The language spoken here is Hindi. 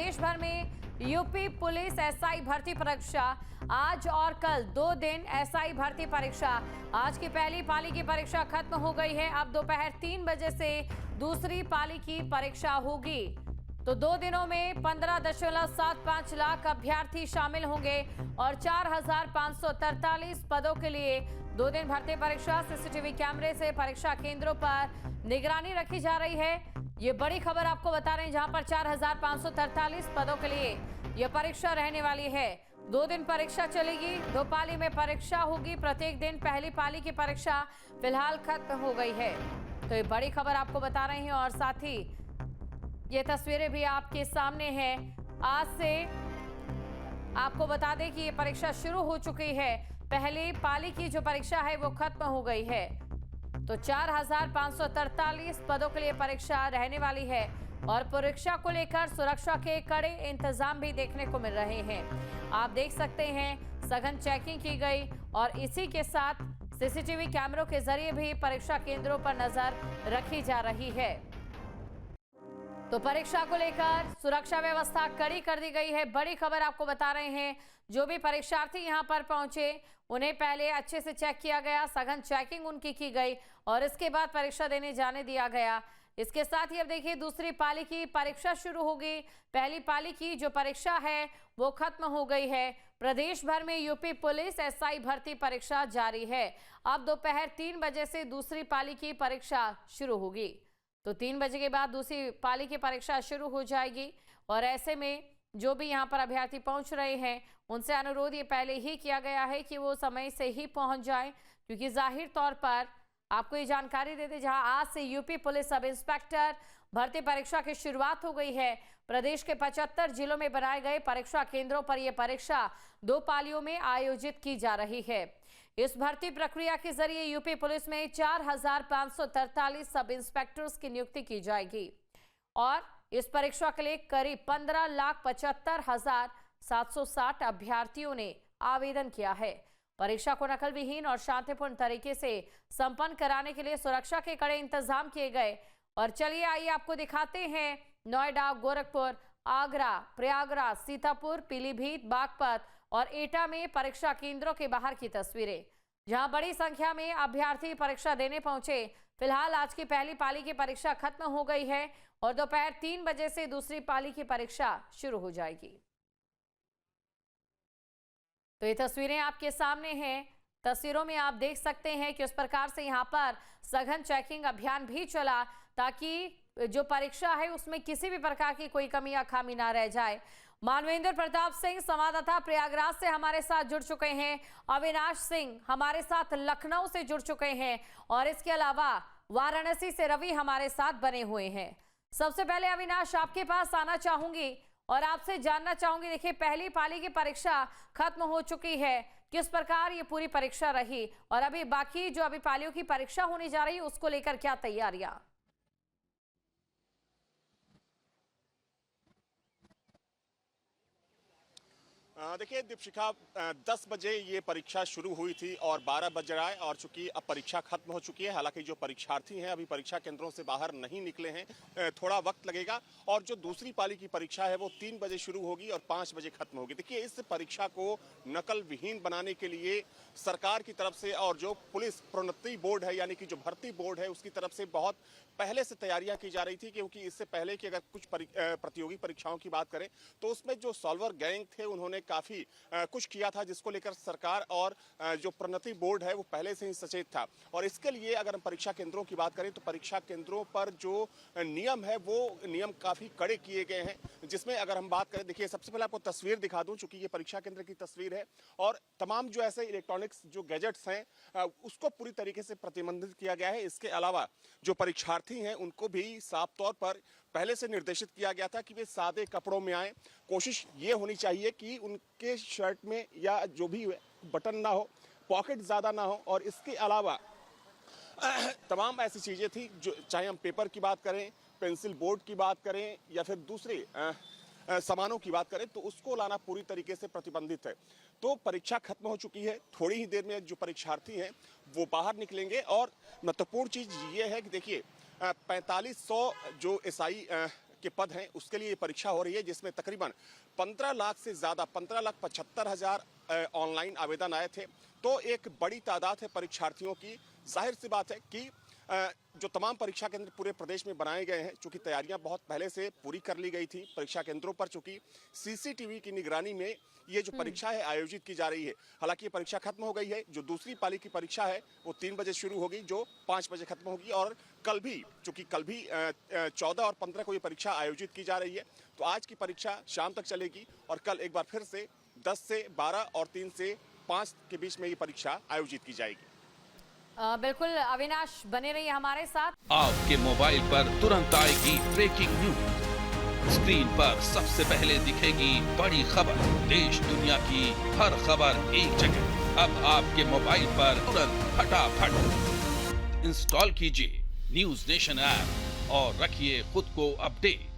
प्रदेश भर में यूपी पुलिस एसआई भर्ती परीक्षा आज और कल 2 दिन एसआई भर्ती परीक्षा। आज की पहली पाली की परीक्षा खत्म हो गई है। अब दोपहर 3 बजे से दूसरी पाली की परीक्षा होगी। तो 2 दिनों में 15.75 लाख अभ्यर्थी शामिल होंगे और 4,543 पदों के लिए 2 दिन भर्ती परीक्षा। सीसीटीवी कैमरे से परीक्षा केंद्रों पर निगरानी रखी जा रही है। ये बड़ी खबर आपको बता रहे हैं, जहां पर 4,543 पदों के लिए यह परीक्षा रहने वाली है। 2 दिन परीक्षा चलेगी, 2 पाली में परीक्षा होगी। प्रत्येक दिन पहली पाली की परीक्षा फिलहाल खत्म हो गई है। तो ये बड़ी खबर आपको बता रहे हैं और साथ ही ये तस्वीरें भी आपके सामने हैं। आज से आपको बता दें कि ये परीक्षा शुरू हो चुकी है। पहली पाली की जो परीक्षा है वो खत्म हो गई है। तो 4,543 पदों के लिए परीक्षा रहने वाली है और परीक्षा को लेकर सुरक्षा के कड़े इंतजाम भी देखने को मिल रहे हैं। आप देख सकते हैं सघन चेकिंग की गई और इसी के साथ सीसीटीवी कैमरों के जरिए भी परीक्षा केंद्रों पर नजर रखी जा रही है। तो परीक्षा को लेकर सुरक्षा व्यवस्था कड़ी कर दी गई है। बड़ी खबर आपको बता रहे हैं, जो भी परीक्षार्थी यहां पर पहुंचे उन्हें पहले अच्छे से चेक किया गया, सघन चेकिंग उनकी की गई और इसके बाद परीक्षा देने जाने दिया गया। इसके साथ ही अब देखिए दूसरी पाली की परीक्षा शुरू होगी। पहली पाली की जो परीक्षा है वो खत्म हो गई है। प्रदेश भर में यूपी पुलिस एसआई भर्ती परीक्षा जारी है। अब दोपहर 3 बजे से दूसरी पाली की परीक्षा शुरू होगी। तो 3 बजे के बाद दूसरी पाली की परीक्षा शुरू हो जाएगी और ऐसे में जो भी यहाँ पर अभ्यर्थी पहुंच रहे हैं उनसे अनुरोध ये पहले ही किया गया है कि वो समय से ही पहुंच जाएं, क्योंकि जाहिर तौर पर आपको ये जानकारी देते, जहां आज से यूपी पुलिस सब इंस्पेक्टर भर्ती परीक्षा की शुरुआत हो गई है। प्रदेश के 75 जिलों में बनाए गए परीक्षा केंद्रों पर यह परीक्षा 2 पालियों में आयोजित की जा रही है। इस भर्ती प्रक्रिया के जरिए यूपी पुलिस में 4,543 सब इंस्पेक्टर्स की नियुक्ति की जाएगी और इस परीक्षा के लिए करीब 15,75,760 अभ्यर्थियों ने आवेदन किया है। परीक्षा को नकल विहीन और शांतिपूर्ण तरीके से संपन्न कराने के लिए सुरक्षा के कड़े इंतजाम किए गए। और चलिए आइए आपको दिखाते हैं नोएडा, गोरखपुर, आगरा, प्रयागराज, सीतापुर, पीलीभीत, बागपत और एटा में परीक्षा केंद्रों के बाहर की तस्वीरें, जहां बड़ी संख्या में अभ्यर्थी परीक्षा देने पहुंचे। फिलहाल आज की पहली पाली की परीक्षा खत्म हो गई है और दोपहर 3 बजे से दूसरी पाली की परीक्षा शुरू हो जाएगी। तो ये तस्वीरें आपके सामने हैं। तस्वीरों में आप देख सकते हैं कि उस प्रकार से यहाँ पर सघन चेकिंग अभियान भी चला ताकि जो परीक्षा है उसमें किसी भी प्रकार की कोई कमी या खामी ना रह जाए। मानवेंद्र प्रताप सिंह संवाददाता प्रयागराज से हमारे साथ जुड़ चुके हैं। अविनाश सिंह हमारे साथ लखनऊ से जुड़ चुके हैं और इसके अलावा वाराणसी से रवि हमारे साथ बने हुए हैं। सबसे पहले अविनाश, आपके पास आना चाहूंगी और आपसे जानना चाहूंगी, देखिए पहली पाली की परीक्षा खत्म हो चुकी है, किस प्रकार ये पूरी परीक्षा रही और अभी बाकी जो अभी पालियों की परीक्षा होने जा रही है उसको लेकर क्या तैयारियां? देखिए दीपशिखा, 10 बजे ये परीक्षा शुरू हुई थी और 12 बज रहा है और चूंकि अब परीक्षा खत्म हो चुकी है। हालांकि जो परीक्षार्थी हैं अभी परीक्षा केंद्रों से बाहर नहीं निकले हैं, थोड़ा वक्त लगेगा और जो दूसरी पाली की परीक्षा है वो 3 बजे शुरू होगी और 5 बजे खत्म होगी। देखिए इस परीक्षा को नकल विहीन बनाने के लिए सरकार की तरफ से और जो पुलिस प्रोन्नति बोर्ड है यानी कि जो भर्ती बोर्ड है उसकी तरफ से बहुत पहले से तैयारियां की जा रही थी, क्योंकि इससे पहले कि अगर कुछ प्रतियोगी परीक्षाओं की बात करें तो उसमें जो सॉल्वर गैंग थे उन्होंने काफी कुछ किया था, जिसको लेकर सरकार और जो प्रोन्नति बोर्ड है वो पहले से ही सचेत था। और इसके लिए अगर हम परीक्षा केंद्रों की बात करें तो परीक्षा केंद्रों पर जो नियम है वो नियम काफी कड़े किए गए हैं, जिसमें अगर हम बात करें, देखिए सबसे पहले आपको तस्वीर दिखा दूं, चूंकि ये परीक्षा केंद्र की तस्वीर है और तमाम जो ऐसे इलेक्ट्रॉनिक्स जो गैजेट्स हैं उसको पूरी तरीके से प्रतिबंधित किया गया है। इसके अलावा जो परीक्षार्थी हैं उनको भी साफ तौर पर पहले से निर्देशित किया गया था कि वे सादे कपड़ों में आए। कोशिश ये होनी चाहिए कि उनके शर्ट में या जो भी बटन ना हो, पॉकेट ज्यादा ना हो और इसके अलावा तमाम ऐसी चीजें थी जो, चाहे हम पेपर की बात करें, पेंसिल बोर्ड की बात करें या फिर दूसरे सामानों की बात करें, तो उसको लाना पूरी तरीके से प्रतिबंधित है। तो परीक्षा खत्म हो चुकी है, थोड़ी ही देर में जो परीक्षार्थी हैं वो बाहर निकलेंगे और महत्वपूर्ण चीज ये है कि देखिए 4500 जो एसआई के पद हैं उसके लिए ये परीक्षा हो रही है, जिसमें तकरीबन 15 लाख से ज़्यादा 15,75,000 ऑनलाइन आवेदन आए थे। तो एक बड़ी तादाद है परीक्षार्थियों की। जाहिर सी बात है कि जो तमाम परीक्षा केंद्र पूरे प्रदेश में बनाए गए हैं, चूंकि तैयारियां बहुत पहले से पूरी कर ली गई थी परीक्षा केंद्रों पर, चूंकि सीसीटीवी की निगरानी में ये जो परीक्षा है आयोजित की जा रही है। हालांकि ये परीक्षा खत्म हो गई है। जो दूसरी पाली की परीक्षा है वो 3 बजे शुरू होगी, जो 5 बजे खत्म होगी। और कल भी, चूंकि कल भी 14 और 15 को ये परीक्षा आयोजित की जा रही है, तो आज की परीक्षा शाम तक चलेगी और कल एक बार फिर से 10 से 12 और 3 से 5 के बीच में ये परीक्षा आयोजित की जाएगी। बिल्कुल अविनाश, बने रहिए हमारे साथ। आपके मोबाइल पर तुरंत आएगी ब्रेकिंग न्यूज, स्क्रीन पर सबसे पहले दिखेगी बड़ी खबर, देश दुनिया की हर खबर एक जगह। अब आपके मोबाइल पर तुरंत फटाफट इंस्टॉल कीजिए न्यूज नेशन ऐप और रखिए खुद को अपडेट।